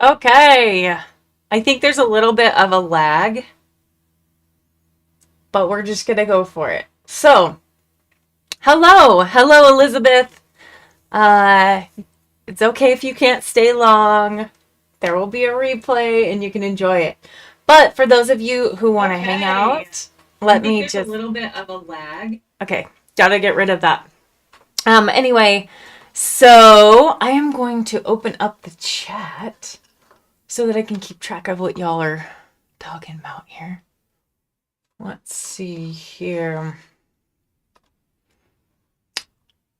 Okay. I think there's a little bit of a lag, but we're just going to go for it. So, hello. Hello, Elizabeth. Uh, it's okay if you can't stay long. There will be a replay and you can enjoy it. But for those of you who want to hang out, let me just. A little bit of a lag. Okay. Gotta get rid of that. Anyway, so I am going to open up the chat so that I can keep track of what y'all are talking about here. Let's see here.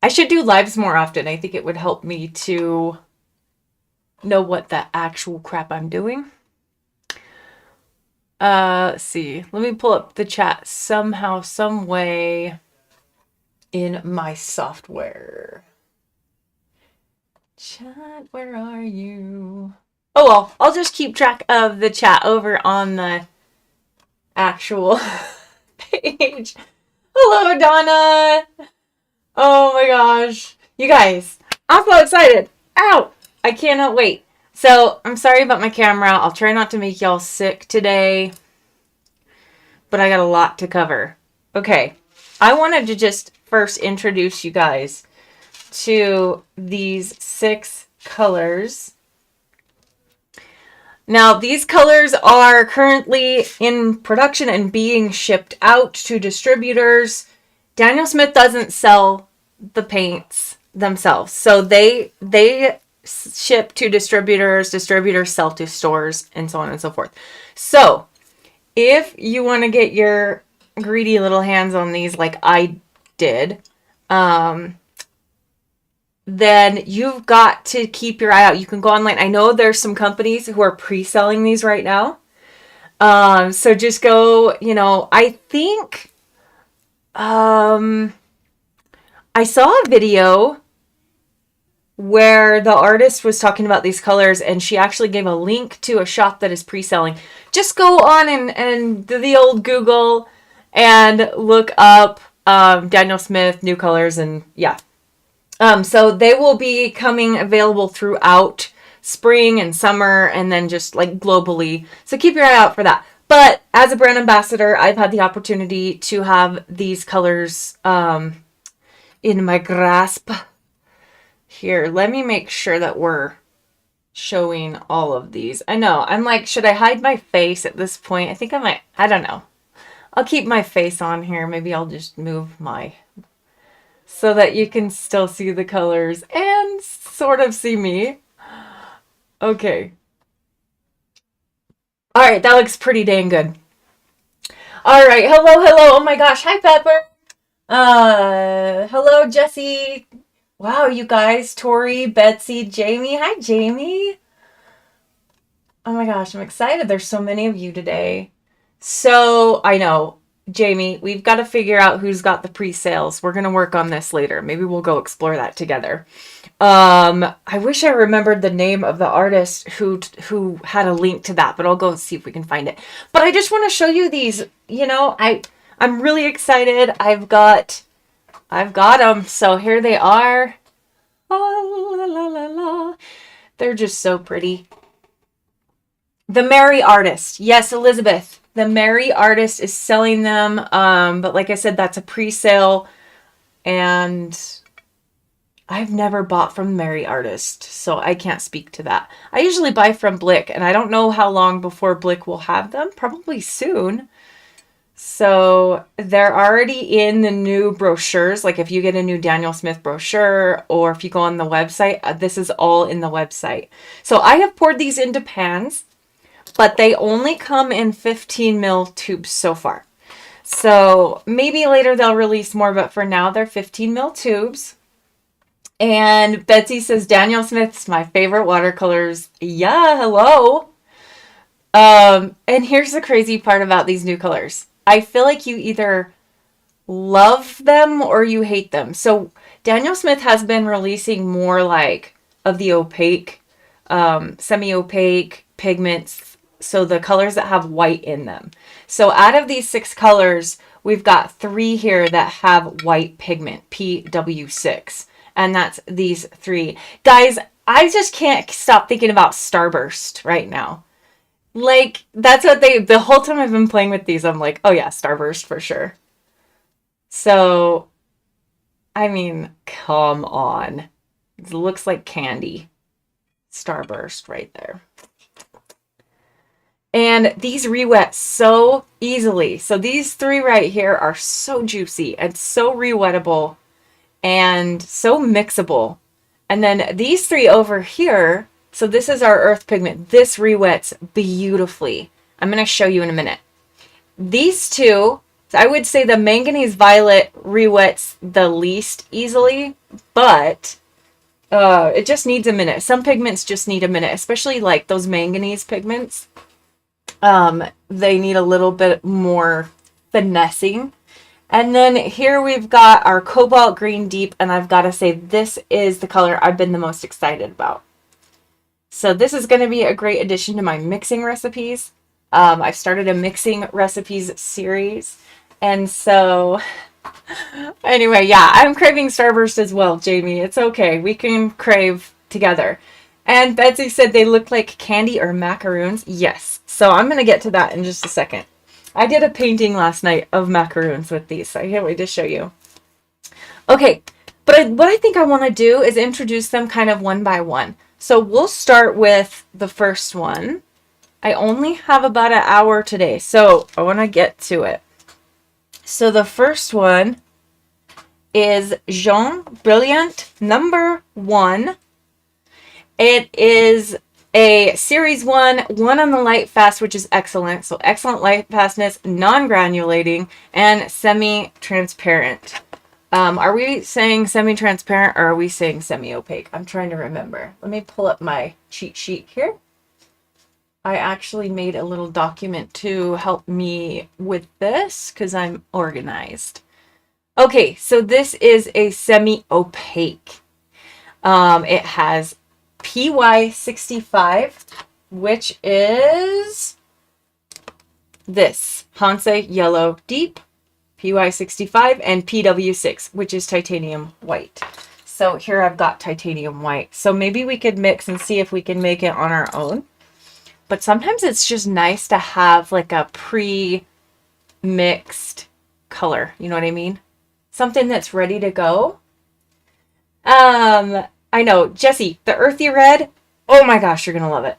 I should do lives more often. I think it would help me to know what the actual crap I'm doing. Let's see. Let me pull up the chat somehow, some way in my software. Chat, where are you? Oh, well, I'll just keep track of the chat over on the actual page. Hello, Donna. Oh my gosh. You guys, I'm so excited. Ow! I cannot wait. So, I'm sorry about my camera. I'll try not to make y'all sick today, but I got a lot to cover. Okay. I wanted to just first introduce you guys to these 6 colors. Now, these colors are currently in production and being shipped out to distributors. Daniel Smith doesn't sell the paints themselves. So they ship to distributors, distributors sell to stores, and so on and so forth. So if you want to get your greedy little hands on these like I did, then you've got to keep your eye out. You can go online. I know there's some companies who are pre-selling these right now. So just go, I think I saw a video where the artist was talking about these colors and she actually gave a link to a shop that is pre-selling. Just go on and do the old Google and look up Daniel Smith new colors, and yeah. So they will be coming available throughout spring and summer and then just like globally. So keep your eye out for that. But as a brand ambassador, I've had the opportunity to have these colors in my grasp. Here, let me make sure that we're showing all of these. I know, I'm like, should I hide my face at this point? I think I might, I don't know. I'll keep my face on here. Maybe I'll just move my, so that you can still see the colors and sort of see me. Okay. All right, that looks pretty dang good. All right, hello. Oh my gosh, hi Pepper. Hello Jesse. Wow, you guys, Tori, Betsy, Jamie. Hi, Jamie. Oh my gosh, I'm excited. There's so many of you today. So, I know, Jamie, we've got to figure out who's got the pre-sales. We're going to work on this later. Maybe we'll go explore that together. I wish I remembered the name of the artist who had a link to that, but I'll go see if we can find it. But I just want to show you these. I'm really excited. I've got them. So here they are. Oh, la, la, la, la. They're just so pretty. The Merry Artist. Yes, Elizabeth. The Merry Artist is selling them. But like I said, that's a pre-sale. And I've never bought from Merry Artist, so I can't speak to that. I usually buy from Blick, and I don't know how long before Blick will have them. Probably soon. So they're already in the new brochures. Like if you get a new Daniel Smith brochure or if you go on the website, this is all in the website. So I have poured these into pans, but they only come in 15 ml tubes so far. So maybe later they'll release more, but for now they're 15 ml tubes. And Betsy says, Daniel Smith's my favorite watercolors. Yeah, hello. And here's the crazy part about these new colors. I feel like you either love them or you hate them. So Daniel Smith has been releasing more like of the opaque, semi-opaque pigments. So the colors that have white in them. So out of these 6 colors, we've got 3 here that have white pigment, PW6. And that's these 3. Guys, I just can't stop thinking about Starburst right now. Like, that's what the whole time I've been playing with these, I'm like, oh yeah, Starburst for sure. So, I mean, come on. It looks like candy. Starburst right there. And these re-wet so easily. So these three right here are so juicy and so re-wettable and so mixable. And then these three over here, so this is our earth pigment. This re-wets beautifully. I'm going to show you in a minute. These two, I would say the manganese violet re-wets the least easily, but it just needs a minute. Some pigments just need a minute, especially like those manganese pigments. They need a little bit more finessing. And then here we've got our cobalt green deep, and I've got to say this is the color I've been the most excited about. So this is going to be a great addition to my mixing recipes. I've started a mixing recipes series, and so anyway, yeah, I'm craving Starburst as well, Jamie. It's okay. We can crave together. And Betsy said they look like candy or macaroons. Yes. So I'm going to get to that in just a second. I did a painting last night of macaroons with these, so I can't wait to show you. Okay, but what I think I want to do is introduce them kind of one by one. So we'll start with the first one. I only have about an hour today, so I want to get to it. So the first one is Jaune Brilliant number 1. It is a series one on the light fast, which is excellent. So excellent light fastness, non-granulating, and semi-transparent. Are we saying semi-transparent or are we saying semi-opaque? I'm trying to remember. Let me pull up my cheat sheet here. I actually made a little document to help me with this because I'm organized. Okay, so this is a semi-opaque. It has PY65, which is this Hansa Yellow Deep, PY65, and PW6, which is titanium white. So here I've got titanium white. So maybe we could mix and see if we can make it on our own. But sometimes it's just nice to have like a pre-mixed color. You know what I mean? Something that's ready to go. I know, Jessie, the earthy red. Oh my gosh, you're gonna love it.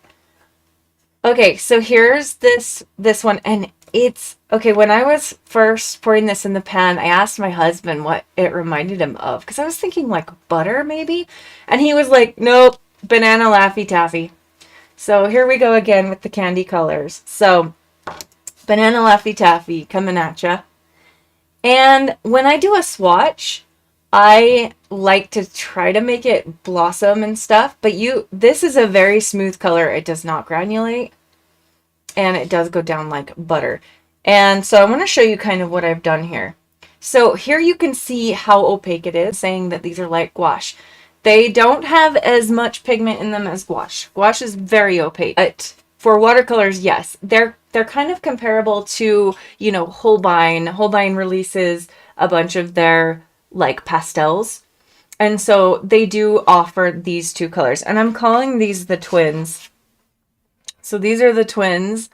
Okay, so here's this one, and it's okay. When I was first pouring this in the pan, I asked my husband what it reminded him of because I was thinking like butter maybe, and he was like, "Nope, banana Laffy Taffy." So here we go again with the candy colors. So banana Laffy Taffy coming at ya. And when I do a swatch, I like to try to make it blossom and stuff, but this is a very smooth color. It does not granulate, and it does go down like butter. And so I'm going to show you kind of what I've done here. So here you can see how opaque it is, saying that these are like gouache. They don't have as much pigment in them as gouache. Gouache is very opaque. But for watercolors, yes, they're kind of comparable to, you know, Holbein. Holbein releases a bunch of their like pastels, and so they do offer these two colors, and I'm calling these the twins. So these are the twins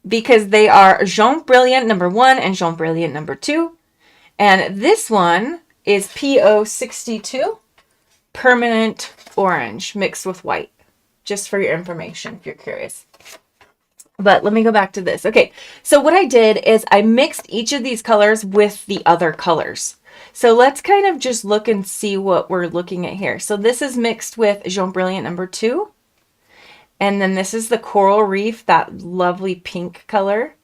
because they are Jaune Brilliant number 1 and Jaune Brilliant number 2, and this one is PO62 Permanent Orange mixed with white, just for your information if you're curious. But let me go back to this. Okay, so what I did is I mixed each of these colors with the other colors. So let's kind of just look and see what we're looking at here. So this is mixed with Jaune Brilliant number 2. And then this is the Coral Reef, that lovely pink color.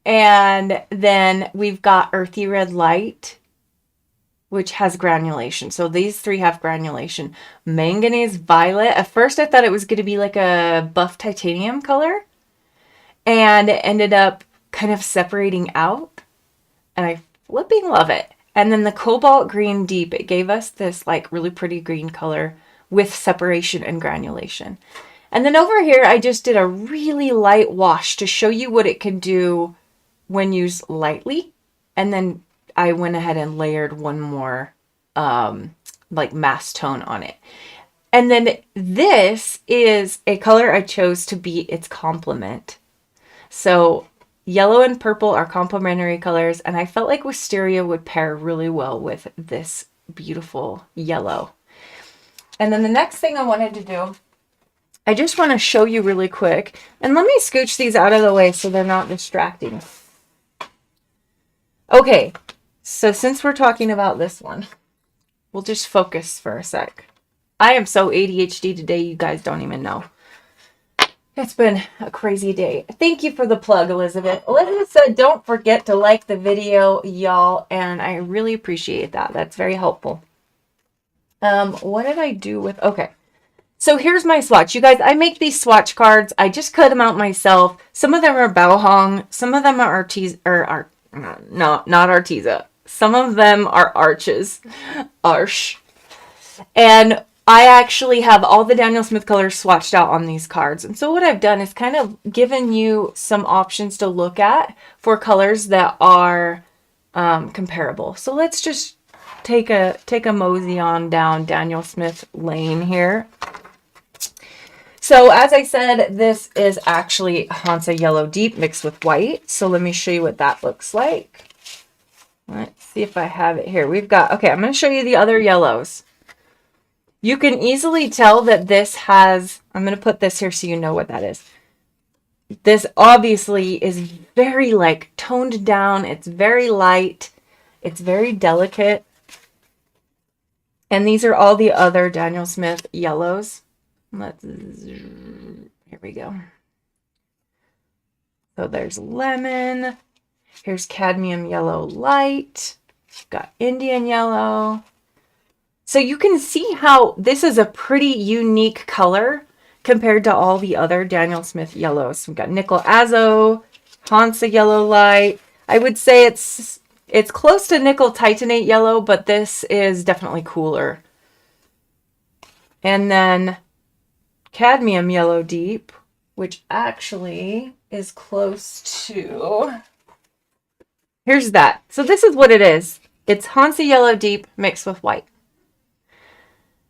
And then we've got Earthy Red Light, which has granulation. So these three have granulation. Manganese Violet. At first I thought it was going to be like a buff titanium color. And it ended up kind of separating out. And I flipping love it. And then the Cobalt Green Deep, it gave us this like really pretty green color with separation and granulation. And then over here, I just did a really light wash to show you what it can do when used lightly. And then I went ahead and layered one more like mass tone on it. And then this is a color I chose to be its complement. So yellow and purple are complementary colors, and I felt like wisteria would pair really well with this beautiful yellow. And then the next thing I wanted to do, I just want to show you really quick, and let me scooch these out of the way so they're not distracting. Okay, so since we're talking about this one, we'll just focus for a sec. I am so ADHD today, you guys don't even know. It's been a crazy day. Thank you for the plug, Elizabeth. Elizabeth said, don't forget to like the video, y'all, and I really appreciate that. That's very helpful. What did I do with... Okay. So here's my swatch. You guys, I make these swatch cards. I just cut them out myself. Some of them are Bao Some of them are not Arteza. Some of them are Arches. Arch. And I actually have all the Daniel Smith colors swatched out on these cards. And so what I've done is kind of given you some options to look at for colors that are comparable. So let's just take a mosey on down Daniel Smith lane here. So as I said, this is actually Hansa Yellow Deep mixed with white. So let me show you what that looks like. Let's see if I have it here. We've got, okay, I'm going to show you the other yellows. You can easily tell that this has, I'm going to put this here so you know what that is. This obviously is very like toned down. It's very light. It's very delicate. And these are all the other Daniel Smith yellows. Here we go. So there's lemon. Here's cadmium yellow light. Got Indian yellow. So you can see how this is a pretty unique color compared to all the other Daniel Smith yellows. We've got nickel azo, Hansa yellow light. I would say it's close to nickel titanate yellow, but this is definitely cooler. And then cadmium yellow deep, which actually is close to, here's that. So this is what it is. It's Hansa yellow deep mixed with white.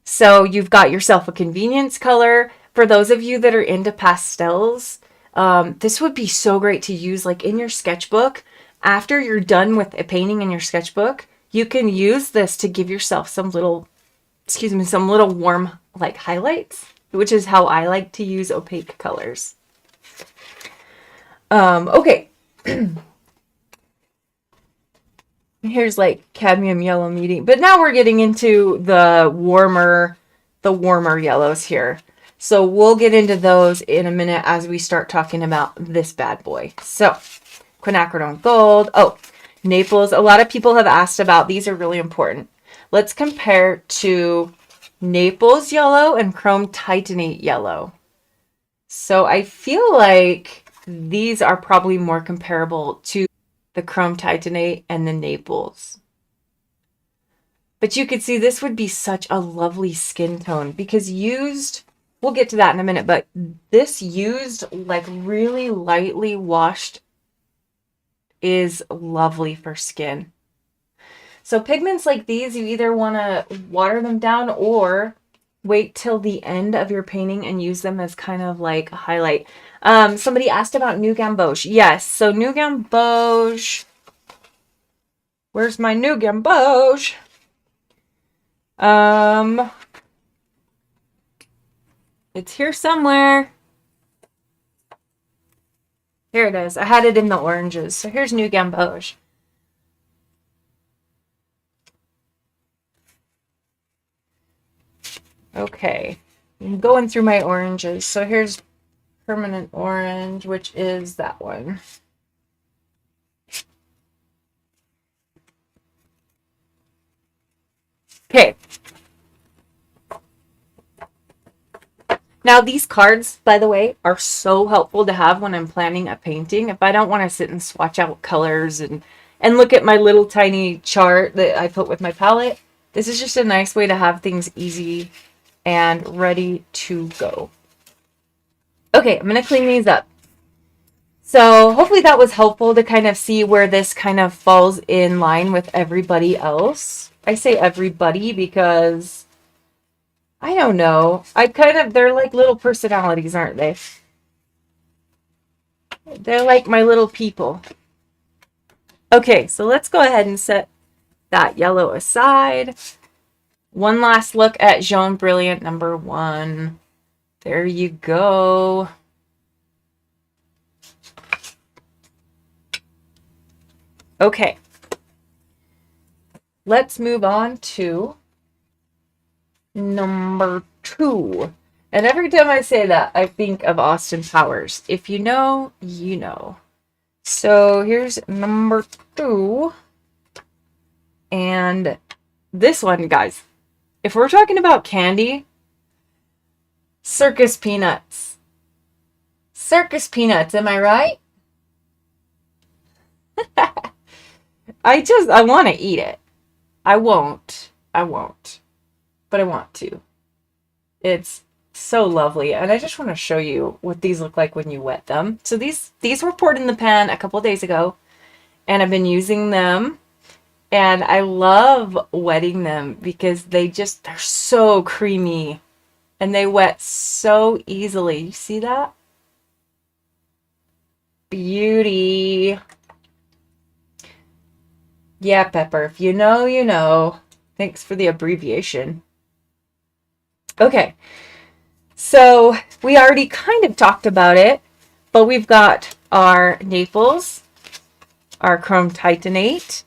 So you've got yourself a convenience color. For those of you that are into pastels, this would be so great to use like in your sketchbook. After you're done with a painting in your sketchbook, you can use this to give yourself some little, some little warm like highlights, which is how I like to use opaque colors. Okay. Here's like cadmium yellow medium, but now we're getting into the warmer yellows here. So we'll get into those in a minute as we start talking about this bad boy. So quinacridone gold. Oh, Naples. A lot of people have asked about, these are really important. Let's compare to Naples yellow and chrome titanate yellow. So I feel like these are probably more comparable to the chrome titanate and the Naples. But you could see this would be such a lovely skin tone because used, we'll get to that in a minute, but this used like really lightly washed is lovely for skin. So pigments like these, you either want to water them down or wait till the end of your painting and use them as kind of like a highlight. Somebody asked about New Gamboge. Yes, so New Gamboge. Where's my New Gamboge? It's here somewhere. Here it is. I had it in the oranges. So here's New Gamboge. Okay, I'm going through my oranges. So here's Permanent Orange, which is that one. Okay. Now these cards, by the way, are so helpful to have when I'm planning a painting. If I don't want to sit and swatch out colors and look at my little tiny chart that I put with my palette, this is just a nice way to have things easy and ready to go. Okay, I'm going to clean these up. So hopefully that was helpful to kind of see where this kind of falls in line with everybody else. I say everybody because I don't know. They're like little personalities, aren't they? They're like my little people. Okay, so let's go ahead and set that yellow aside. One last look at Jaune Brilliant number 1. There you go. Okay. Let's move on to number 2. And every time I say that, I think of Austin Powers. If you know, you know. So here's number 2. And this one, guys, if we're talking about candy, circus peanuts. Circus peanuts, am I right? I want to eat it. I won't, but I want to. It's so lovely, and I just want to show you what these look like when you wet them. So these were poured in the pan a couple days ago, and I've been using them, and I love wetting them because they're so creamy, and they wet so easily. You see that? Beauty. Yeah, Pepper, if you know, you know. Thanks for the abbreviation. Okay, so we already kind of talked about it, but we've got our Naples, our Chrome Titanate,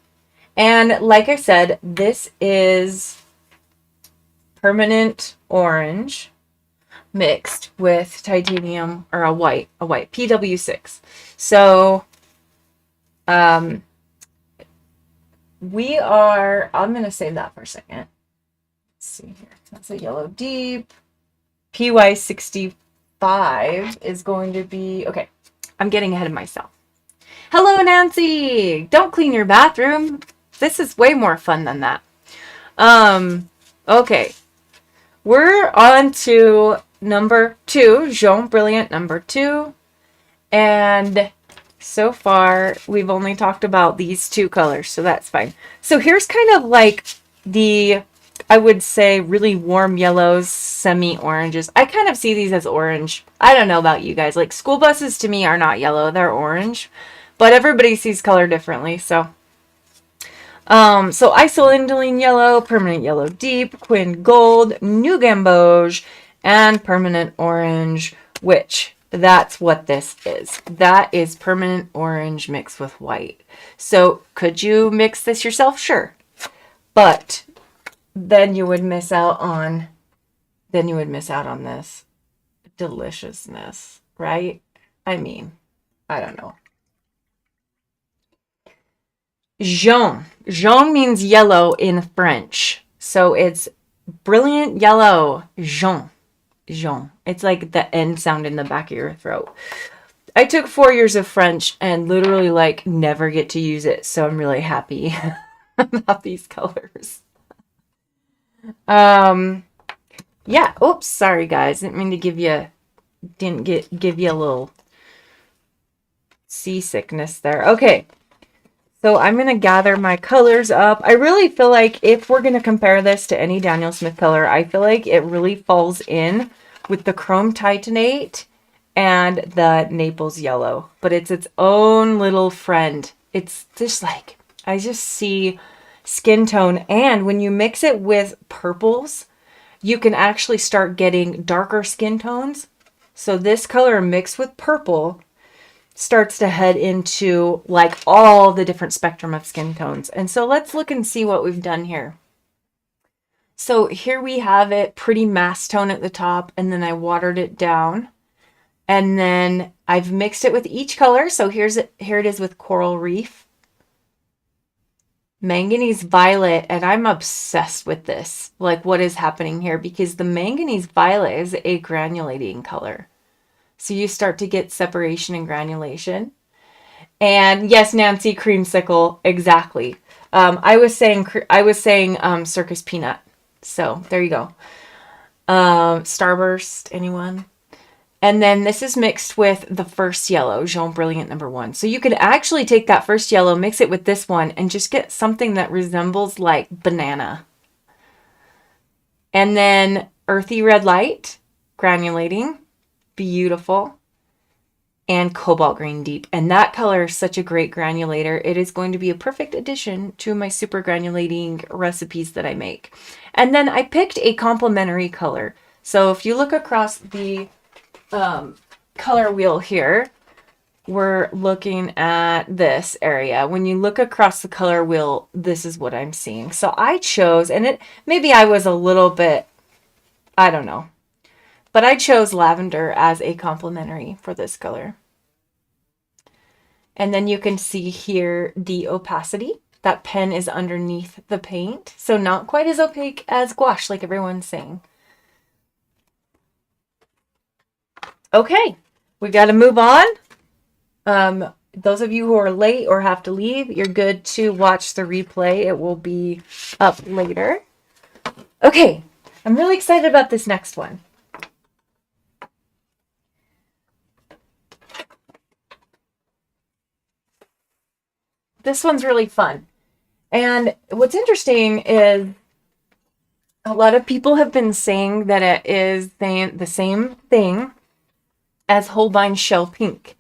and like I said, this is permanent orange mixed with titanium, or a white PW6. So I'm going to save that for a second. Let's see here. That's a yellow deep. PY65 is going to be, okay, I'm getting ahead of myself. Hello, Nancy. Don't clean your bathroom. This is way more fun than that. Okay. We're on to number 2, Jaune Brilliant number 2. And so far, we've only talked about these 2 colors, so that's fine. So here's kind of like the, I would say, really warm yellows, semi-oranges. I kind of see these as orange. I don't know about you guys. Like, school buses to me are not yellow, they're orange. But everybody sees color differently, so. So isolindoline yellow, permanent yellow deep, Quin gold, new gamboge, and permanent orange, which that's what this is. That is permanent orange mixed with white. So could you mix this yourself? Sure. But then you would miss out on this deliciousness, right? I mean, I don't know. Jaune. Jaune means yellow in French. So it's brilliant yellow. Jaune. Jaune. It's like the N sound in the back of your throat. I took 4 years of French and literally like never get to use it. So I'm really happy about these colors. Yeah. Oops. Sorry, guys. Didn't mean to give you a little seasickness there. Okay. So I'm going to gather my colors up. I really feel like if we're going to compare this to any Daniel Smith color, I feel like it really falls in with the Chrome Titanate and the Naples Yellow. But it's its own little friend. It's just like, I just see skin tone. And when you mix it with purples, you can actually start getting darker skin tones. So this color mixed with purple starts to head into like all the different spectrum of skin tones. And so let's look and see what we've done here. So here we have it, pretty mass tone at the top, and then I watered it down. And then I've mixed it with each color. So here it is with Coral Reef, Manganese Violet, and I'm obsessed with this, like what is happening here, because the Manganese Violet is a granulating color. So you start to get separation and granulation. And yes, Nancy, creamsicle, exactly. I was saying circus peanut. So there you go. Starburst, anyone? And then this is mixed with the first yellow, Jaune Brilliant number 1. So you could actually take that first yellow, mix it with this one, and just get something that resembles like banana. And then Earthy Red Light, granulating, beautiful, and Cobalt Green Deep. And that color is such a great granulator. It is going to be a perfect addition to my super granulating recipes that I make. And then I picked a complementary color. So if you look across the color wheel here, we're looking at this area. When you look across the color wheel, this is what I'm seeing. So I chose, and maybe I was a little bit, I don't know, but I chose lavender as a complementary for this color. And then you can see here the opacity. That pen is underneath the paint, so not quite as opaque as gouache like everyone's saying. Okay, we got to move on. Those of you who are late or have to leave, you're good to watch the replay. It will be up later. Okay, I'm really excited about this next one. This one's really fun. And what's interesting is a lot of people have been saying that it is the same thing as Holbein Shell Pink.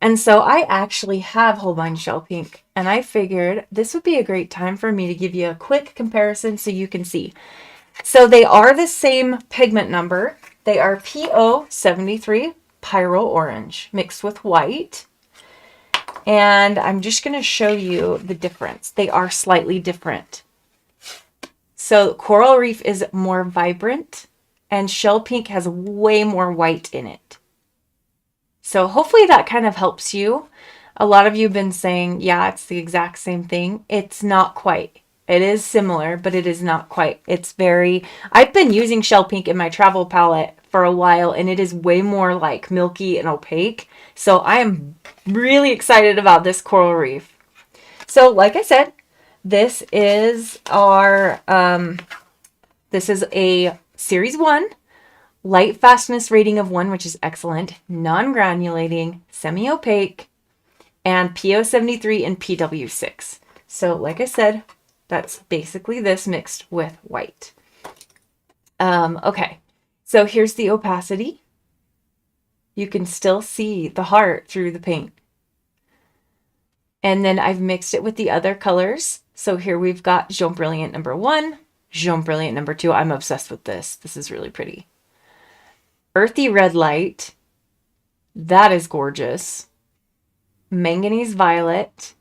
And so I actually have Holbein Shell Pink, and I figured this would be a great time for me to give you a quick comparison so you can see. So they are the same pigment number. They are PO73 Pyro Orange mixed with white. And I'm just going to show you the difference. They are slightly different. So Coral Reef is more vibrant, and Shell Pink has way more white in it. So hopefully that kind of helps you. A lot of you have been saying, yeah, it's the exact same thing. It's not quite. It is similar, but it is not quite. I've been using Shell Pink in my travel palette for a while, and it is way more like milky and opaque. So I am really excited about this Coral Reef. So like I said, this is a series 1. Light fastness rating of 1, which is excellent, non-granulating, semi-opaque, and PO73 and PW6. So like I said, that's basically this mixed with white. Okay, so here's the opacity. You can still see the heart through the paint. And then I've mixed it with the other colors. So here we've got Jaune Brilliant number 1, Jaune Brilliant number 2. I'm obsessed with this. This is really pretty. Earthy Red Light, that is gorgeous. Manganese Violet,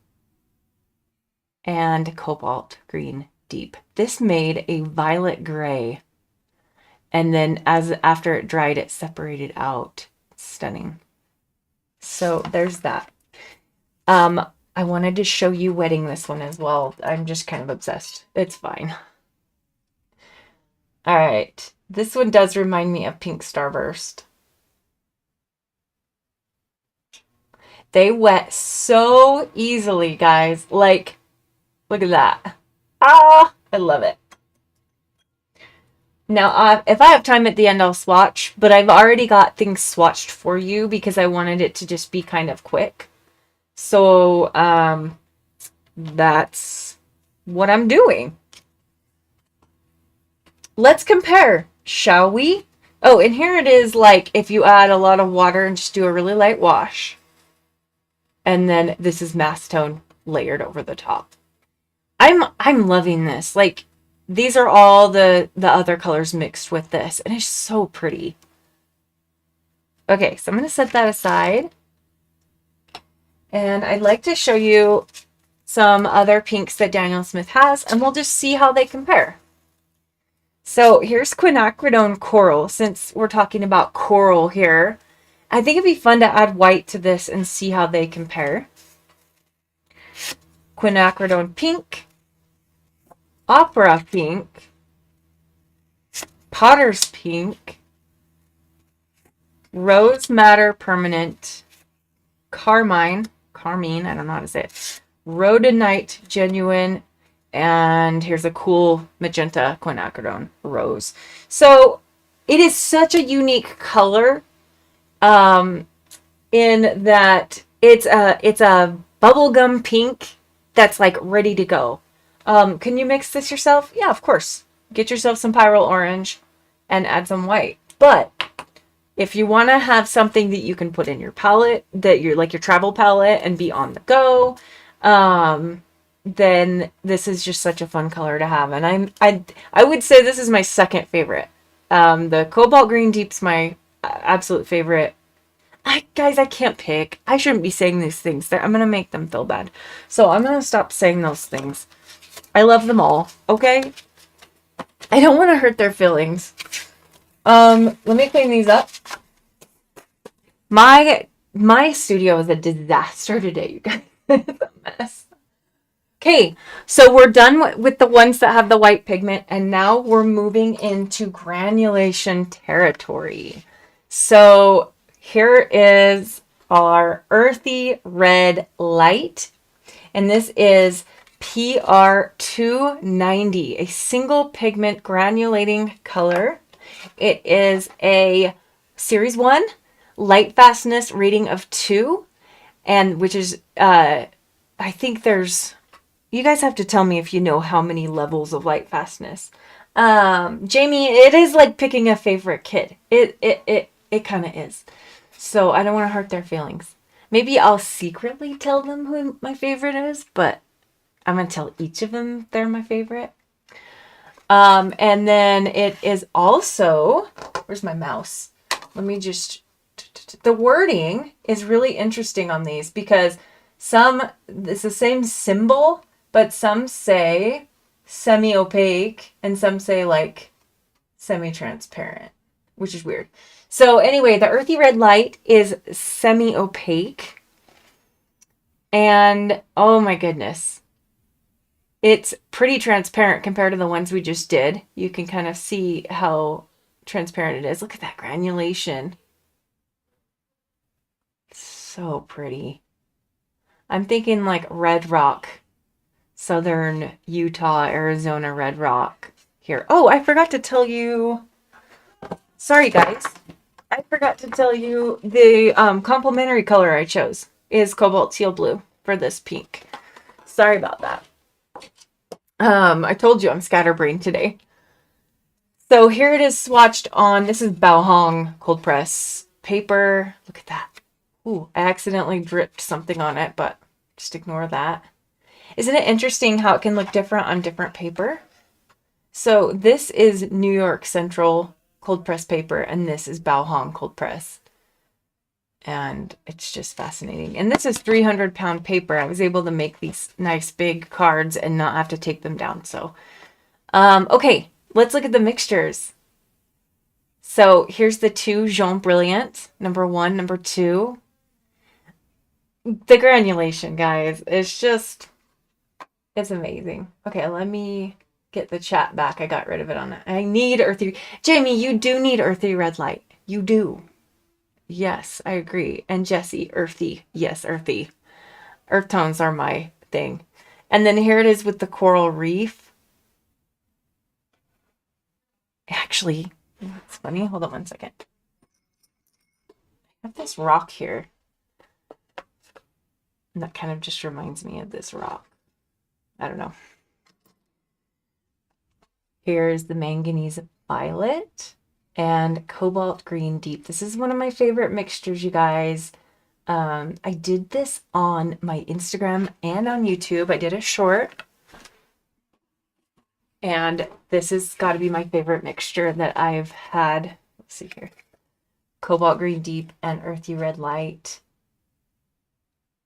and Cobalt Green Deep. This made a violet gray, and then after it dried, it separated out. It's stunning. So there's that. I wanted to show you wetting this one as well. I'm just kind of obsessed. It's fine. All right. This one does remind me of Pink Starburst. They wet so easily, guys. Like, look at that. Ah, I love it. Now, if I have time at the end, I'll swatch, but I've already got things swatched for you because I wanted it to just be kind of quick. So, that's what I'm doing. Let's compare, shall we? Oh, and here it is, like if you add a lot of water and just do a really light wash. And then this is Mass Tone layered over the top. I'm loving this. Like, these are all the other colors mixed with this, and it's so pretty. Okay, so I'm going to set that aside. And I'd like to show you some other pinks that Daniel Smith has, and we'll just see how they compare. So here's Quinacridone Coral. Since we're talking about coral here, I think it'd be fun to add white to this and see how they compare. Quinacridone Pink, Opera Pink, Potter's Pink, Rose Madder Permanent, Carmine, I don't know how to say it, Rhodonite Genuine, and here's a cool magenta quinacridone rose. So it is such a unique color in that it's a bubblegum pink that's like ready to go. Can you mix this yourself? Yeah, of course. Get yourself some Pyro Orange and add some white. But if you want to have something that you can put in your palette, that you're like your travel palette and be on the go, then this is just such a fun color to have. And I would say this is my second favorite. The Cobalt Green Deep's my absolute favorite. Guys, I can't pick. I shouldn't be saying these things. I'm going to make them feel bad. So I'm going to stop saying those things. I love them all, okay? I don't want to hurt their feelings. Let me clean these up. My studio is a disaster today, you guys. It's a mess. Okay, so we're done with the ones that have the white pigment, and now we're moving into granulation territory. So here is our earthy red light, and this is PR290, a single pigment granulating color. It is a Series 1 light fastness rating of 2, and which is, I think there's, you guys have to tell me if you know how many levels of light fastness. Jamie, it is like picking a favorite kid. It kind of is. So I don't want to hurt their feelings. Maybe I'll secretly tell them who my favorite is, but I'm going to tell each of them they're my favorite. And then it is also, where's my mouse? Let me just, the wording is really interesting on these because it's the same symbol, but some say semi-opaque and some say like semi-transparent, which is weird. So anyway, the earthy red light is semi-opaque. And oh my goodness. It's pretty transparent compared to the ones we just did. You can kind of see how transparent it is. Look at that granulation. So pretty. I'm thinking like red rock. Southern Utah, Arizona red rock here. Oh, I forgot to tell you. Sorry, guys. I forgot to tell you the complementary color I chose is cobalt teal blue for this pink. Sorry about that. I told you I'm scatterbrained today. So here it is swatched on, this is Bao Hong cold press paper. Look at that. Ooh, I accidentally dripped something on it, but just ignore that. Isn't it interesting how it can look different on different paper? So this is New York Central cold press paper, and this is Bao Hong cold press. And it's just fascinating. And this is 300-pound paper. I was able to make these nice big cards and not have to take them down. So, okay, let's look at the mixtures. So here's the two Jaune Brilliant, number 1, number 2. The granulation, guys, it's amazing. Okay, let me get the chat back. I got rid of it on it. I need earthy. Jamie, you do need earthy red light. You do. Yes, I agree. And Jessie, earthy. Yes, earthy. Earth tones are my thing. And then here it is with the coral reef. Actually, it's funny. Hold on one second. I have this rock here. And that kind of just reminds me of this rock. I don't know. Here's the manganese violet and cobalt green deep. This is one of my favorite mixtures, you guys. I did this on my Instagram and on YouTube. I did a short. And this has got to be my favorite mixture that I've had. Let's see here. Cobalt green deep and earthy red light.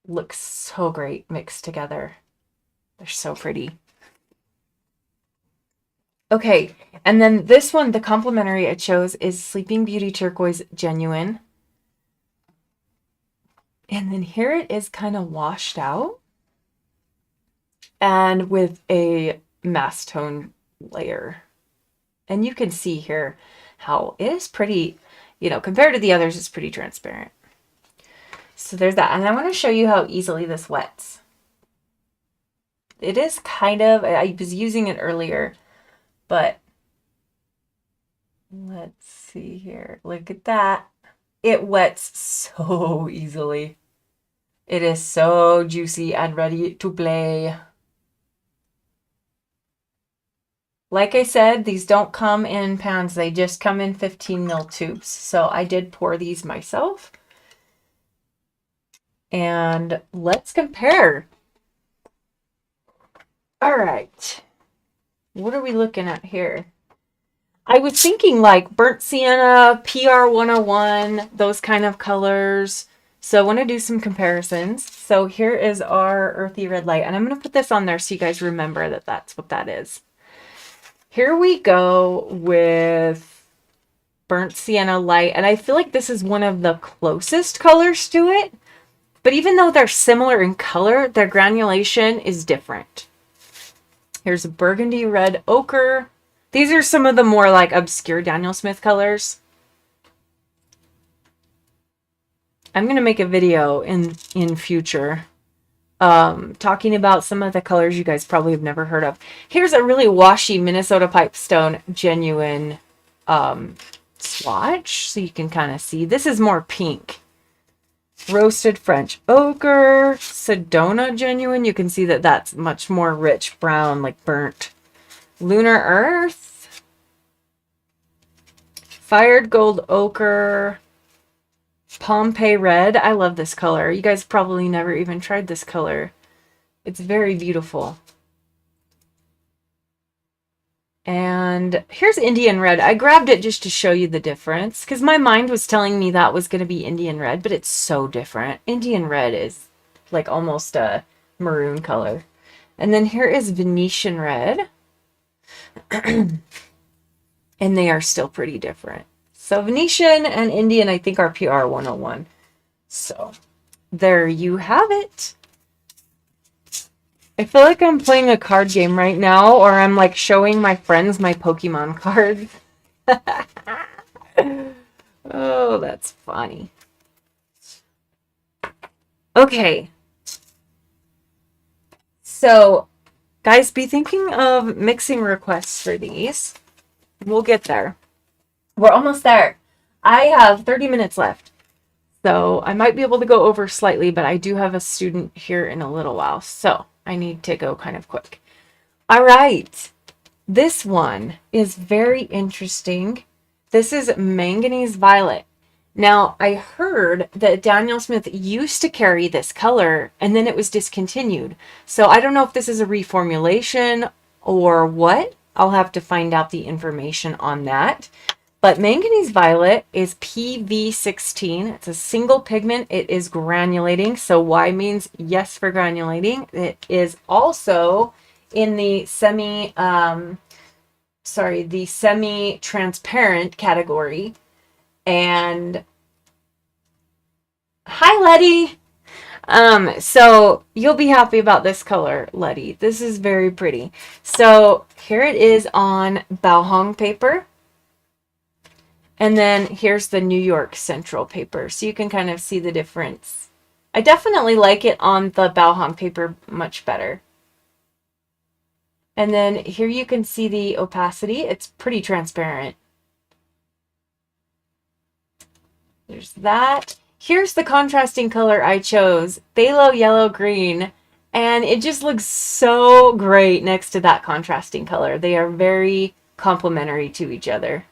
Looks so great mixed together. They're so pretty. Okay, and then this one, the complementary I chose is Sleeping Beauty Turquoise Genuine. And then here it is kind of washed out and with a mass tone layer. And you can see here how it is pretty, compared to the others, it's pretty transparent. So there's that. And I want to show you how easily this wets. It is kind of, I was using it earlier, but let's see here. Look at that. It wets so easily. It is so juicy and ready to play. Like I said, these don't come in pans. They just come in 15 ml tubes. So I did pour these myself. And let's compare. All right. What are we looking at here? I was thinking like burnt sienna, PR 101, those kind of colors. So I want to do some comparisons. So here is our earthy red light. And I'm going to put this on there so you guys remember that that's what that is. Here we go with burnt sienna light. And I feel like this is one of the closest colors to it. But even though they're similar in color, their granulation is different. Here's a burgundy red ochre. These are some of the more like obscure Daniel Smith colors. I'm going to make a video in future talking about some of the colors you guys probably have never heard of. Here's a really washy Minnesota Pipestone genuine swatch. So you can kind of see. This is more pink. Roasted French ochre, Sedona genuine. You can see that that's much more rich brown, like burnt. Lunar Earth, Fired Gold Ochre, Pompeii Red. I love this color. You guys probably never even tried this color. It's very beautiful. And here's Indian Red. I grabbed it just to show you the difference because my mind was telling me that was going to be Indian Red, but it's so different. Indian Red is like almost a maroon color. And then here is Venetian Red. And they are still pretty different. So Venetian and Indian, I think, are PR 101. So there you have it. I feel like I'm playing a card game right now, or I'm like showing my friends my Pokemon cards. Oh, that's funny. Okay. So, guys, be thinking of mixing requests for these. We'll get there. We're almost there. I have 30 minutes left. So I might be able to go over slightly, but I do have a student here in a little while. So I need to go kind of quick. All right. This one is very interesting. This is Manganese Violet. Now, I heard that Daniel Smith used to carry this color and then it was discontinued. So I don't know if this is a reformulation or what. I'll have to find out the information on that. But Manganese Violet is PV16. It's a single pigment. It is granulating. So Y means yes for granulating. It is also in the semi-transparent category. And hi, Letty. So you'll be happy about this color, Letty. This is very pretty. So here it is on Balhong paper. And then here's the New York Central paper. So you can kind of see the difference. I definitely like it on the Balhong paper much better. And then here you can see the opacity. It's pretty transparent. There's that. Here's the contrasting color I chose. Phthalo Yellow Green. And it just looks so great next to that contrasting color. They are very complementary to each other.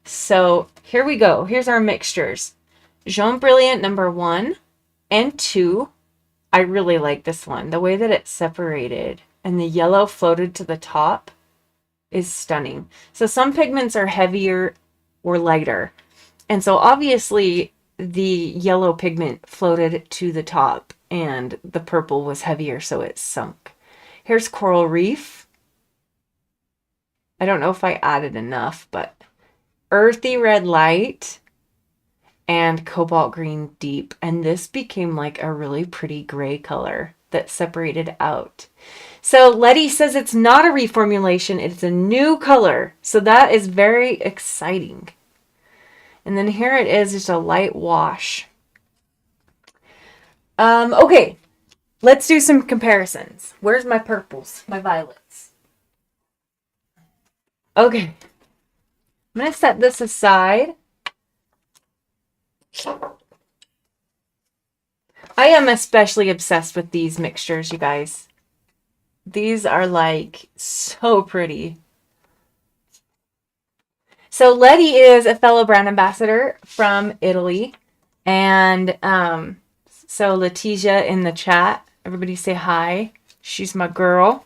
So here we go. Here's our mixtures. Jaune Brilliant number 1 and 2. I really like this one. The way that it's separated and the yellow floated to the top is stunning. So some pigments are heavier or lighter. And so obviously the yellow pigment floated to the top and the purple was heavier, so it sunk. Here's Coral Reef. I don't know if I added enough, but Earthy Red Light and Cobalt Green Deep. And this became like a really pretty gray color that separated out. So Letty says it's not a reformulation. It's a new color. So that is very exciting. And then here it is, just a light wash. Okay, let's do some comparisons. Where's my purples, my violets? Okay. I'm going to set this aside. I am especially obsessed with these mixtures, you guys. These are like so pretty. So Letty is a fellow brand ambassador from Italy. And so Letitia in the chat, everybody say hi. She's my girl.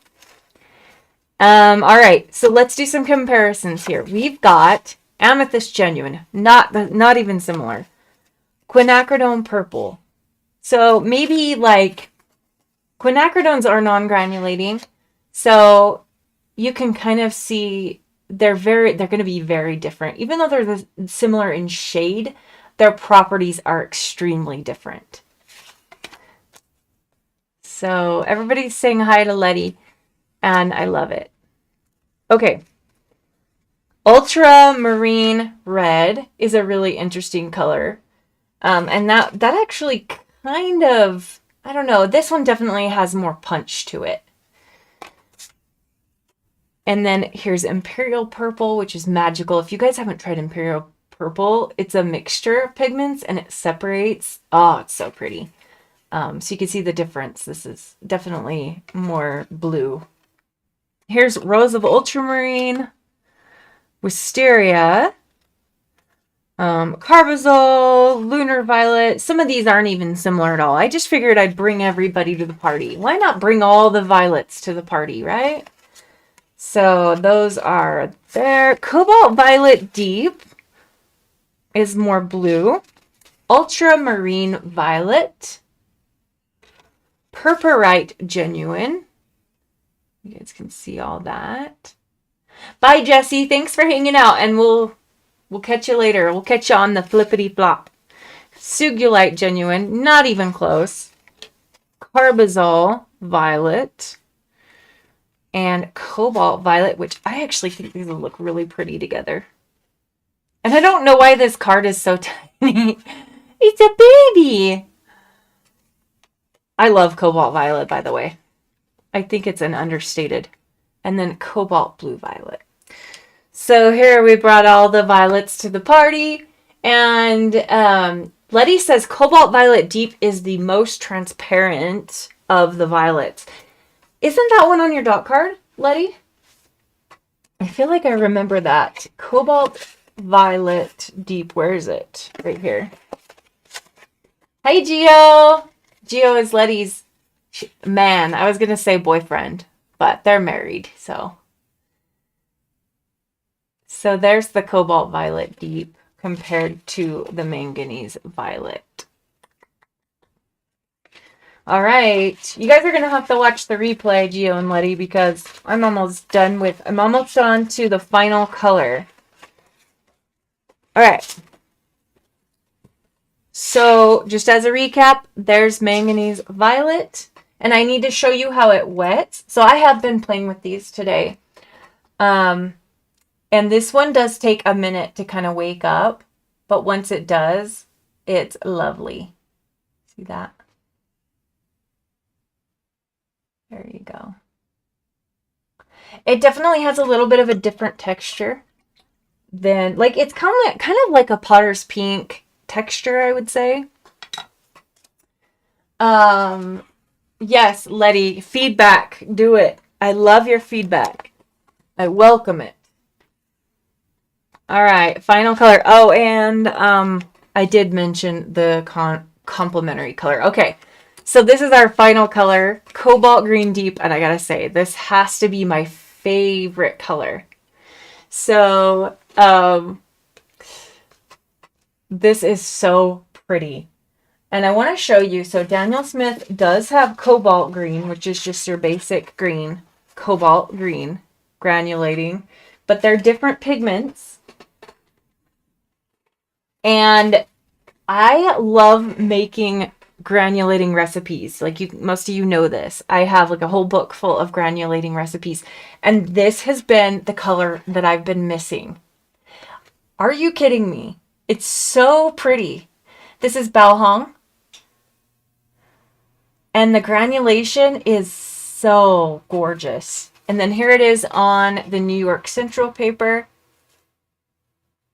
All right, so let's do some comparisons here. We've got Amethyst Genuine, not even similar. Quinacridone Purple. So maybe like quinacridones are non-granulating, so you can kind of see they're going to be very different. Even though they're similar in shade, their properties are extremely different. So everybody's saying hi to Letty, and I love it. Okay. Ultramarine red is a really interesting color. And that actually kind of, I don't know, this one definitely has more punch to it. And then here's Imperial Purple, which is magical. If you guys haven't tried Imperial Purple, it's a mixture of pigments and it separates. Oh, it's so pretty. So you can see the difference. This is definitely more blue. Here's Rose of Ultramarine, Wisteria, Carbazole, Lunar Violet. Some of these aren't even similar at all. I just figured I'd bring everybody to the party. Why not bring all the violets to the party, right? So those are there. Cobalt Violet Deep is more blue. Ultramarine Violet. Purpurite Genuine. You guys can see all that. Bye, Jessie. Thanks for hanging out, and we'll catch you later. We'll catch you on the flippity flop. Sugulite Genuine, not even close. Carbazole Violet. And Cobalt Violet, which I actually think these will look really pretty together. And I don't know why this card is so tiny. It's a baby. I love Cobalt Violet, by the way. I think it's an understated. And then Cobalt Blue Violet. So here we brought all the violets to the party. And Letty says Cobalt Violet Deep is the most transparent of the violets. Isn't that one on your dot card, Letty? I feel like I remember that. Cobalt Violet Deep. Where is it? Right here. Hi, Gio. Gio is Letty's man. I was going to say boyfriend, but they're married, so. So there's the Cobalt Violet Deep compared to the Manganese Violet. All right. You guys are going to have to watch the replay, Gio and Letty, because I'm almost on to the final color. All right. So just as a recap, there's Manganese Violet, and I need to show you how it wets. So I have been playing with these today. And this one does take a minute to kind of wake up, but once it does, it's lovely. See that? There you go. It definitely has a little bit of a different texture than, like, it's kind of like a Potter's Pink texture, I would say. Yes, Letty, feedback, do it. I love your feedback. I welcome it. All right, final color. Oh, and I did mention the complementary color. Okay. So this is our final color, Cobalt Green Deep, and I gotta say, this has to be my favorite color. So, this is so pretty. And I want to show you, so Daniel Smith does have Cobalt Green, which is just your basic green, Cobalt Green, granulating, but they're different pigments. And I love making granulating recipes. Like most of you know this. I have like a whole book full of granulating recipes, and this has been the color that I've been missing. Are you kidding me? It's so pretty. This is Balhong, and the granulation is so gorgeous. And then here it is on the New York Central paper.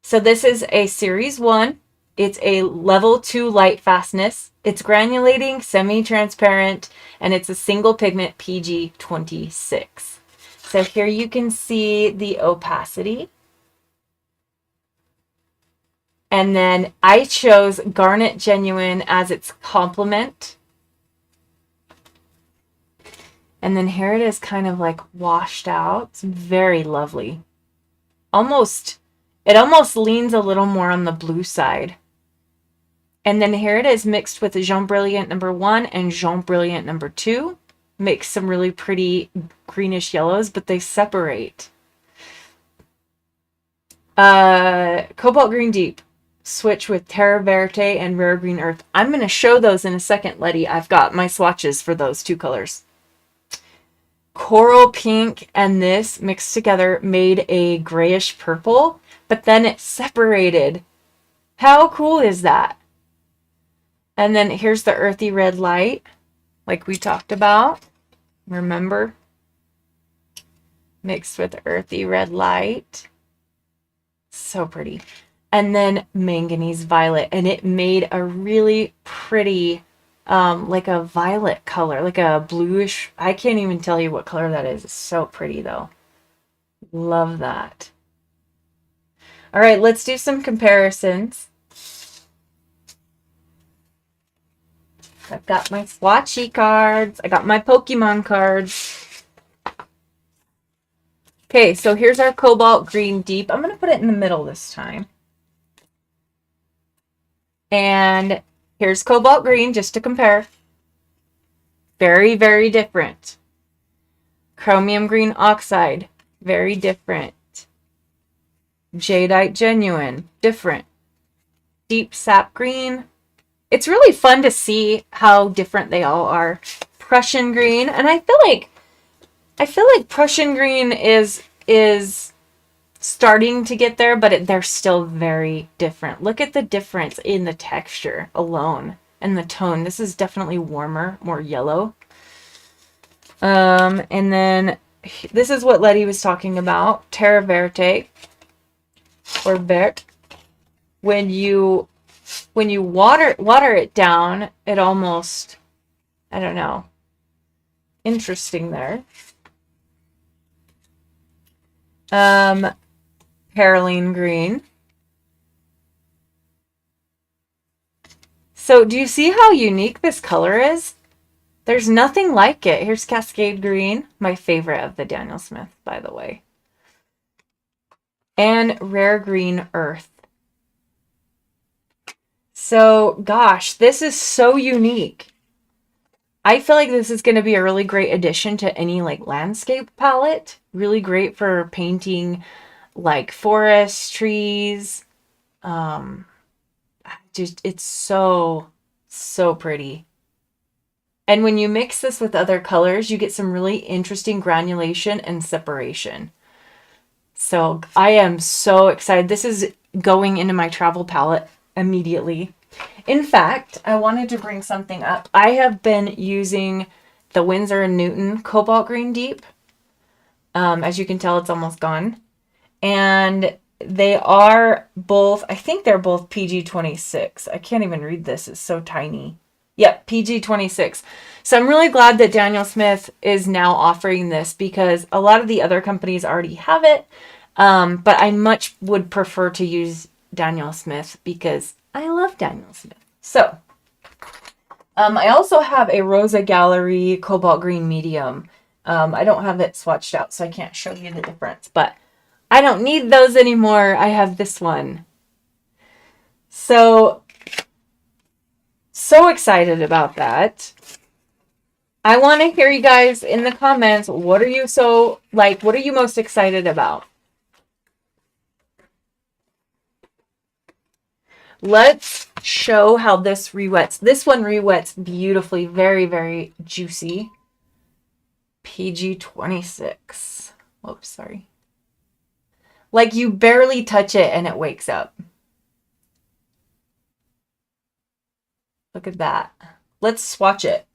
So this is a series 1. It's a level 2 light fastness. It's granulating, semi-transparent, and it's a single pigment PG26. So here you can see the opacity. And then I chose Garnet Genuine as its complement. And then here it is kind of like washed out. It's very lovely. It almost leans a little more on the blue side. And then here it is mixed with Jaune Brilliant number 1 and Jaune Brilliant number 2. Makes some really pretty greenish yellows, but they separate. Cobalt Green Deep. Switch with Terra Verte and Rare Green Earth. I'm going to show those in a second, Letty. I've got my swatches for those two colors. Coral Pink and this mixed together made a grayish purple, but then it separated. How cool is that? And then here's the earthy red light, like we talked about. Remember? Mixed with earthy red light. So pretty. And then manganese violet, and it made a really pretty, like a violet color, like a bluish. I can't even tell you what color that is. It's so pretty though. Love that. All right, let's do some comparisons. I've got my swatchy cards. I got my Pokemon cards. Okay, so here's our Cobalt Green Deep. I'm going to put it in the middle this time. And here's Cobalt Green, just to compare. Very, very different. Chromium Green Oxide, very different. Jadeite Genuine, different. Deep Sap Green. It's really fun to see how different they all are. Prussian Green, and I feel like Prussian Green is starting to get there, but they're still very different. Look at the difference in the texture alone and the tone. This is definitely warmer, more yellow. And then this is what Letty was talking about. Terra Verte or Vert. When you water it down, it almost, I don't know. Interesting there. Perylene Green. So do you see how unique this color is? There's nothing like it. Here's Cascade Green, my favorite of the Daniel Smith, by the way. And Rare Green Earth. So, gosh, this is so unique. I feel like this is going to be a really great addition to any like landscape palette. Really great for painting like forests, trees. Just it's so pretty. And when you mix this with other colors, you get some really interesting granulation and separation. So I am so excited. This is going into my travel palette immediately. In fact, I wanted to bring something up. I have been using the Winsor & Newton Cobalt Green Deep. As you can tell, it's almost gone. And they are both, I think they're both PG26. I can't even read this. It's so tiny. Yep, PG26. So I'm really glad that Daniel Smith is now offering this because a lot of the other companies already have it. But I much would prefer to use Daniel Smith because I love Daniel Smith. So I also have a Rosa Gallery Cobalt Green Medium. I don't have it swatched out, so I can't show you the difference. But I don't need those anymore. I have this one. So excited about that. I want to hear you guys in the comments. What are you most excited about? Let's show how this re-wets. This one re-wets beautifully. Very, very juicy. PG26. Whoops, sorry. Like you barely touch it and it wakes up. Look at that. Let's swatch it.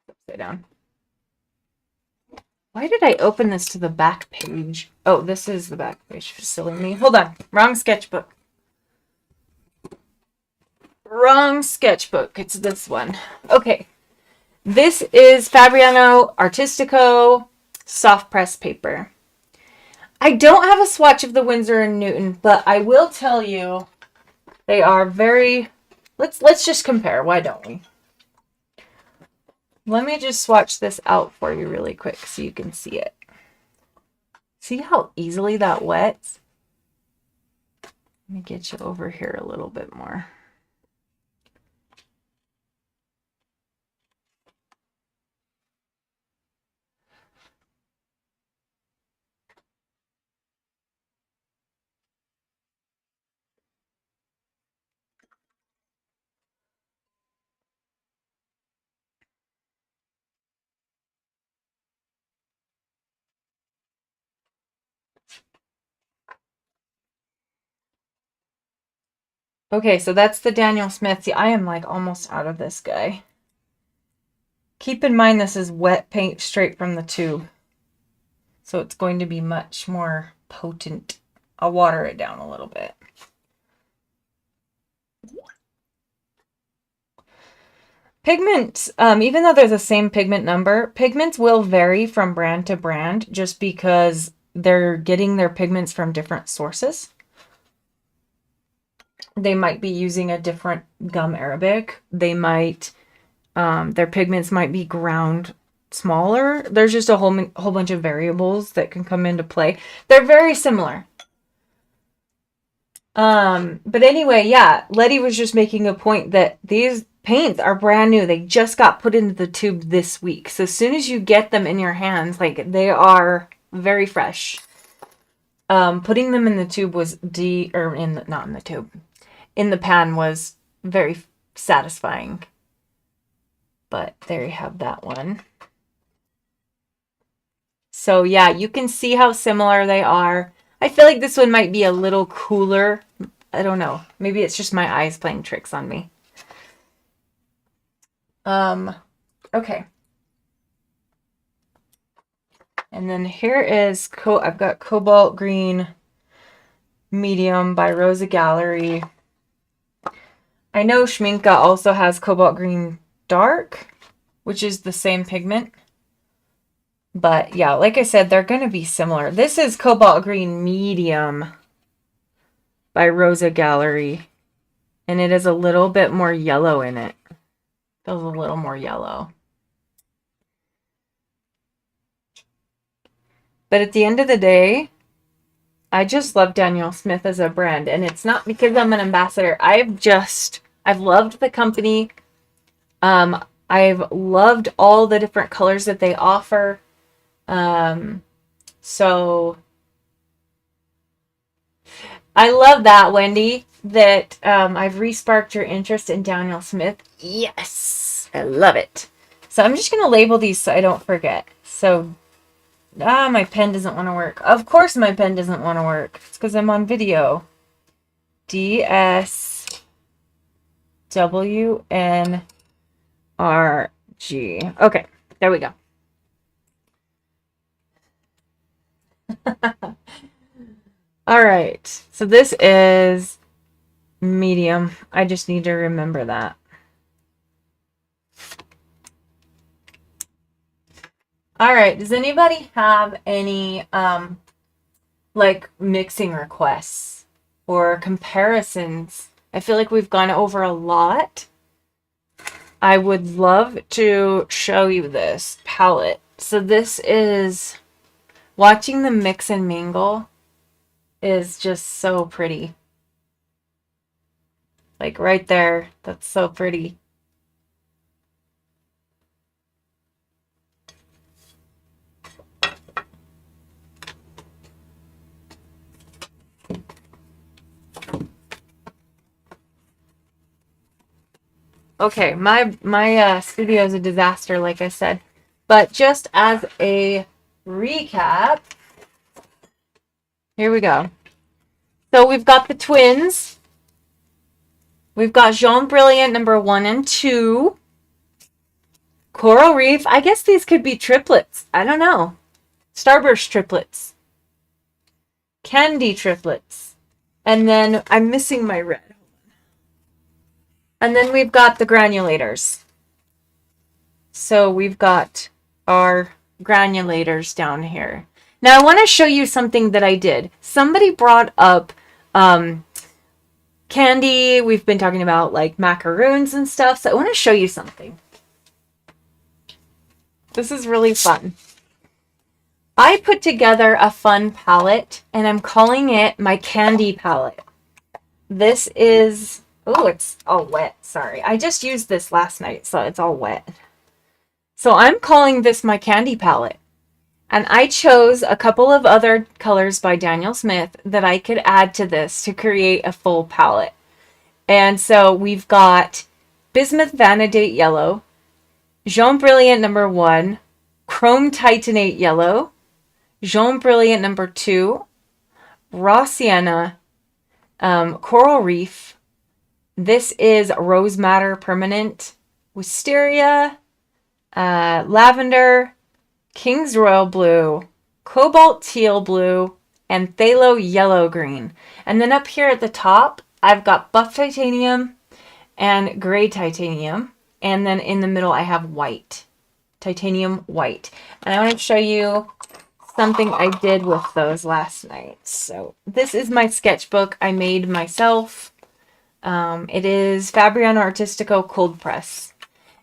Upside down. Why did I open this to the back page? Oh, this is the back page. Silly me. Hold on. Wrong sketchbook. Wrong sketchbook. It's this one. Okay. This is Fabriano Artistico soft press paper. I don't have a swatch of the Winsor & Newton, but I will tell you they are very... Let's just compare. Why don't we? Let me just swatch this out for you really quick so you can see it. See how easily that wets? Let me get you over here a little bit more. Okay, so that's the Daniel Smith. See, I am like almost out of this guy. Keep in mind this is wet paint straight from the tube. So it's going to be much more potent. I'll water it down a little bit. Pigments, even though they're the same pigment number, pigments will vary from brand to brand just because they're getting their pigments from different sources. They might be using a different gum arabic. They might, their pigments might be ground smaller. There's just a whole bunch of variables that can come into play. They're very similar. But anyway, yeah, Letty was just making a point that these paints are brand new. They just got put into the tube this week. So as soon as you get them in your hands, like they are very fresh. Putting them in the tube was not in the tube. In the pan was very satisfying. But there you have that one. So yeah, you can see how similar they are. I feel like this one might be a little cooler. I don't know. Maybe it's just my eyes playing tricks on me. Okay. And then here is, I've got Cobalt Green Medium by Rosa Gallery. I know Schminke also has Cobalt Green Dark, which is the same pigment. But yeah, like I said, they're going to be similar. This is Cobalt Green Medium by Rosa Gallery. And it is a little bit more yellow in it. Feels a little more yellow. But at the end of the day, I just love Daniel Smith as a brand. And it's not because I'm an ambassador. I've loved the company. I've loved all the different colors that they offer. So I love that, Wendy, that I've re-sparked your interest in Daniel Smith. Yes, I love it. So I'm just going to label these so I don't forget. So, my pen doesn't want to work. Of course my pen doesn't want to work. It's because I'm on video. DSWNRG. Okay, there we go. All right, so this is medium. I just need to remember that. All right, does anybody have any like mixing requests or comparisons? I feel like we've gone over a lot. I would love to show you this palette. So this is, watching them mix and mingle is just so pretty. Like right there, that's so pretty. Okay, my studio is a disaster, like I said. But just as a recap, here we go. So we've got the twins. We've got Jaune Brilliant number 1 and 2. Coral Reef. I guess these could be triplets. I don't know. Starburst triplets, candy triplets, and then I'm missing my red. And then we've got the granulators. So we've got our granulators down here. Now I want to show you something that I did. Somebody brought up candy. We've been talking about like macaroons and stuff. So I want to show you something. This is really fun. I put together a fun palette and I'm calling it my candy palette. This is, oh, it's all wet. Sorry. I just used this last night, so it's all wet. So I'm calling this my candy palette. And I chose a couple of other colors by Daniel Smith that I could add to this to create a full palette. And so we've got Bismuth Vanadate Yellow, Jaune Brilliant number 1, Chrome Titanate Yellow, Jaune Brilliant number 2, Raw Sienna, Coral Reef. This is Rose Madder Permanent, Wisteria, Lavender, King's Royal Blue, Cobalt Teal Blue, and Phthalo Yellow Green. And then up here at the top, I've got Buff Titanium and Gray Titanium. And then in the middle, I have white, Titanium White. And I want to show you something I did with those last night. So this is my sketchbook I made myself. It is Fabriano Artistico Cold Press.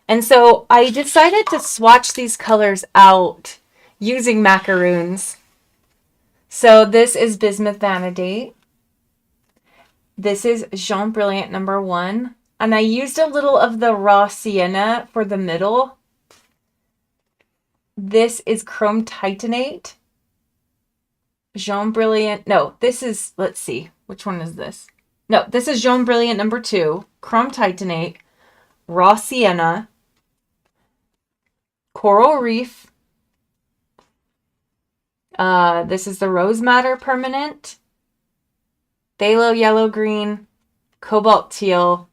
And so I decided to swatch these colors out using macaroons. So this is Bismuth Vanadate. This is Jaune Brilliant number 1. And I used a little of the Raw Sienna for the middle. This is Chrome Titanate. Jaune Brilliant. No, this is, let's see. Which one is this? No, this is Jaune Brilliant number 2. Chrome Titanate. Raw Sienna. Coral Reef. This is the Rose Madder Permanent. Phthalo Yellow Green. Cobalt Teal.